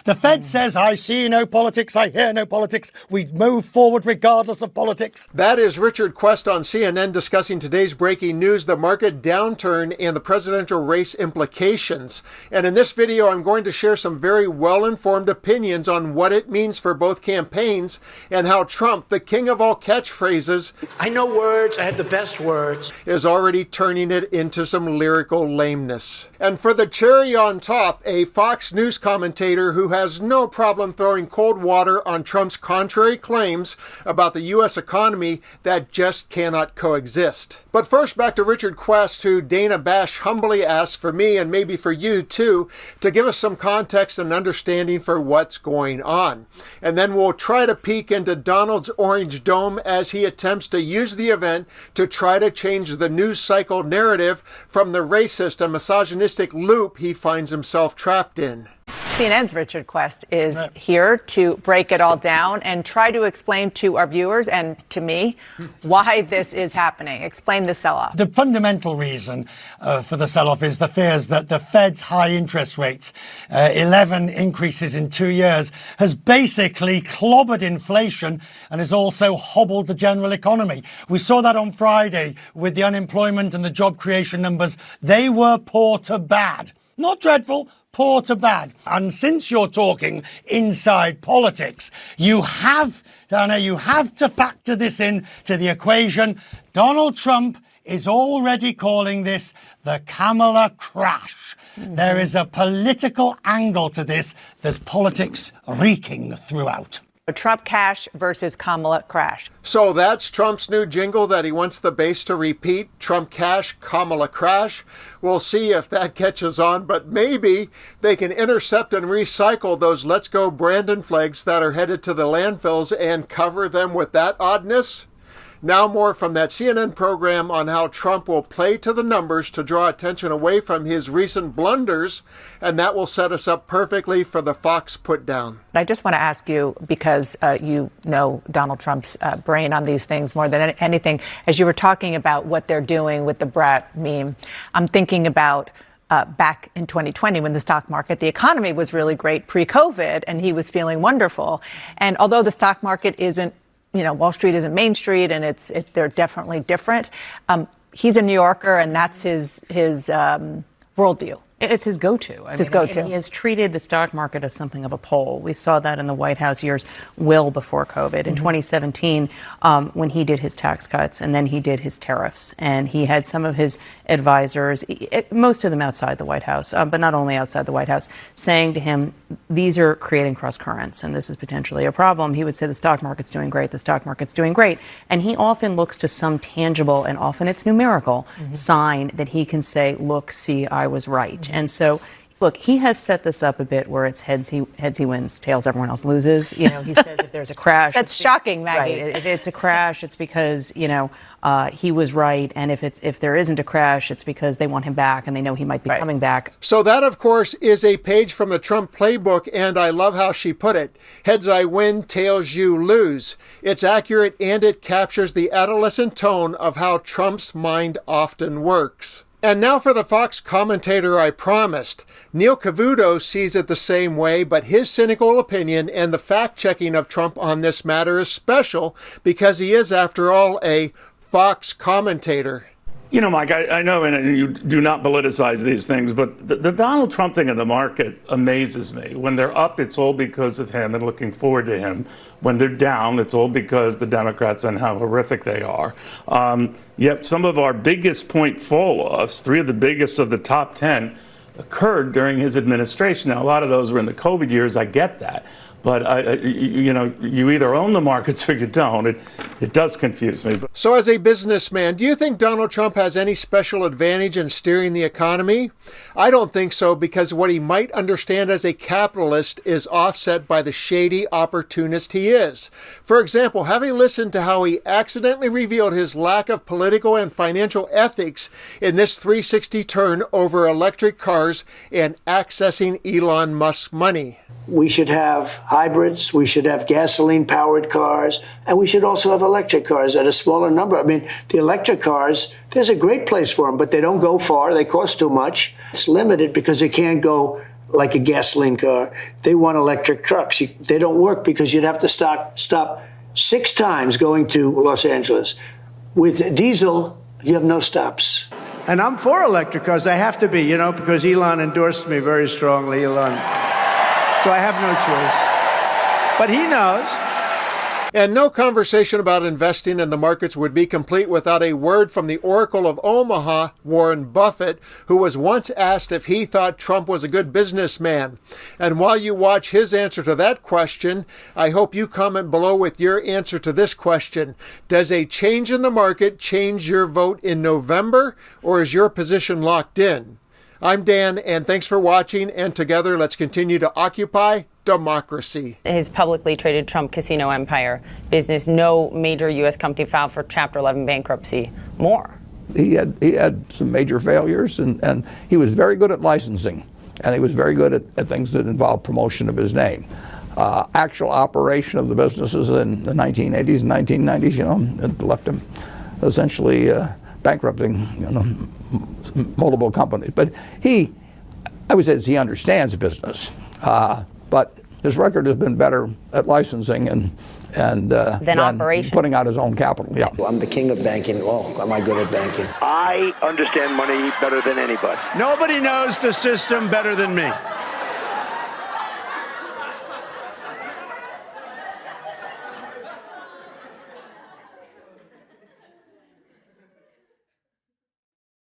The Fed says, I see no politics, I hear no politics. We move forward regardless of politics. That is Richard Quest on CNN discussing today's breaking news, the market downturn and the presidential race implications. And in this video, I'm going to share some very well-informed opinions on what it means for both campaigns and how Trump, the king of all catchphrases, I know words, I have the best words, is already turning it into some lyrical lameness. And for the cherry on top, a Fox News commentator who has no problem throwing cold water on Trump's contrary claims about the U.S. economy that just cannot coexist. But first, back to Richard Quest, who Dana Bash humbly asked for me, and maybe for you too, to give us some context and understanding for what's going on. And then we'll try to peek into Donald's orange dome as he attempts to use the event to try to change the news cycle narrative from the racist and misogynistic loop he finds himself trapped in. CNN's Richard Quest is here to break it all down and try to explain to our viewers and to me why this is happening. Explain the sell-off. The fundamental reason for the sell-off is the fears that the Fed's high interest rates, 11 increases in 2 years, has basically clobbered inflation and has also hobbled the general economy. We saw that on Friday with the unemployment and the job creation numbers. They were poor to bad. Not dreadful, poor to bad. And since you're talking inside politics, you have to factor this in to the equation. Donald Trump is already calling this the Kamala crash. There is a political angle to this. There's politics reeking throughout. Trump cash versus Kamala crash. So that's Trump's new jingle that he wants the base to repeat. Trump cash, Kamala crash. We'll see if that catches on, but maybe they can intercept and recycle those Let's Go Brandon flags that are headed to the landfills and cover them with that oddness. Now more from that CNN program on how Trump will play to the numbers to draw attention away from his recent blunders, and that will set us up perfectly for the Fox put down. I just want to ask you, because you know Donald Trump's brain on these things more than anything, as you were talking about what they're doing with the brat meme, I'm thinking about back in 2020 when the stock market, the economy was really great pre-COVID, and he was feeling wonderful. And although the stock market isn't, Wall Street isn't Main Street, and they're definitely different. He's a New Yorker, and that's his worldview. It's his go-to. It's his go-to. And he has treated the stock market as something of a pole. We saw that in the White House years well before COVID. In 2017, when he did his tax cuts and then he did his tariffs, and he had some of his advisors, most of them outside the White House, but not only outside the White House, saying to him, these are creating cross currents and this is potentially a problem. He would say the stock market's doing great, the stock market's doing great. And he often looks to some tangible, and often it's numerical, sign that he can say, look, see, I was right. And so, look, he has set this up a bit where it's heads he wins, tails everyone else loses. He says if there's a crash. That's shocking, Maggie. Right. If it's a crash, it's because, he was right. And if there isn't a crash, it's because they want him back and they know he might be coming back. So that, of course, is a page from the Trump playbook, and I love how she put it. Heads I win, tails you lose. It's accurate, and it captures the adolescent tone of how Trump's mind often works. And now for the Fox commentator I promised. Neil Cavuto sees it the same way, but his cynical opinion and the fact-checking of Trump on this matter is special because he is, after all, a Fox commentator. Mike, I know and you do not politicize these things, but the Donald Trump thing in the market amazes me. When they're up, it's all because of him and looking forward to him. When they're down, it's all because the Democrats and how horrific they are. Yet some of our biggest point fall-offs, 3 of the biggest of the top 10, occurred during his administration. Now, a lot of those were in the COVID years. I get that. But, you either own the markets or you don't. It does confuse me. So as a businessman, do you think Donald Trump has any special advantage in steering the economy? I don't think so, because what he might understand as a capitalist is offset by the shady opportunist he is. For example, having listened to how he accidentally revealed his lack of political and financial ethics in this 360 turn over electric cars and accessing Elon Musk's money. We should have hybrids, we should have gasoline-powered cars, and we should also have electric cars at a smaller number. I mean, the electric cars, there's a great place for them, but they don't go far. They cost too much. It's limited because they can't go like a gasoline car. They want electric trucks. They don't work because you'd have to stop 6 times going to Los Angeles. With diesel, you have no stops. And I'm for electric cars. I have to be, because Elon endorsed me very strongly, Elon. So I have no choice. But he knows. And no conversation about investing in the markets would be complete without a word from the Oracle of Omaha, Warren Buffett, who was once asked if he thought Trump was a good businessman. And while you watch his answer to that question, I hope you comment below with your answer to this question. Does a change in the market change your vote in November, or is your position locked in? I'm Dan, and thanks for watching, and together let's continue to occupy democracy. His publicly traded Trump casino empire business, no major U.S. company filed for Chapter 11 bankruptcy. More. He had some major failures, and he was very good at licensing, and he was very good at things that involved promotion of his name. Actual operation of the businesses in the 1980s and 1990s, it left him essentially bankrupting, multiple companies. But I would say he understands business. But his record has been better at licensing and than operations. Putting out his own capital. Yeah. Well, I'm the king of banking. Oh, am I good at banking? I understand money better than anybody. Nobody knows the system better than me.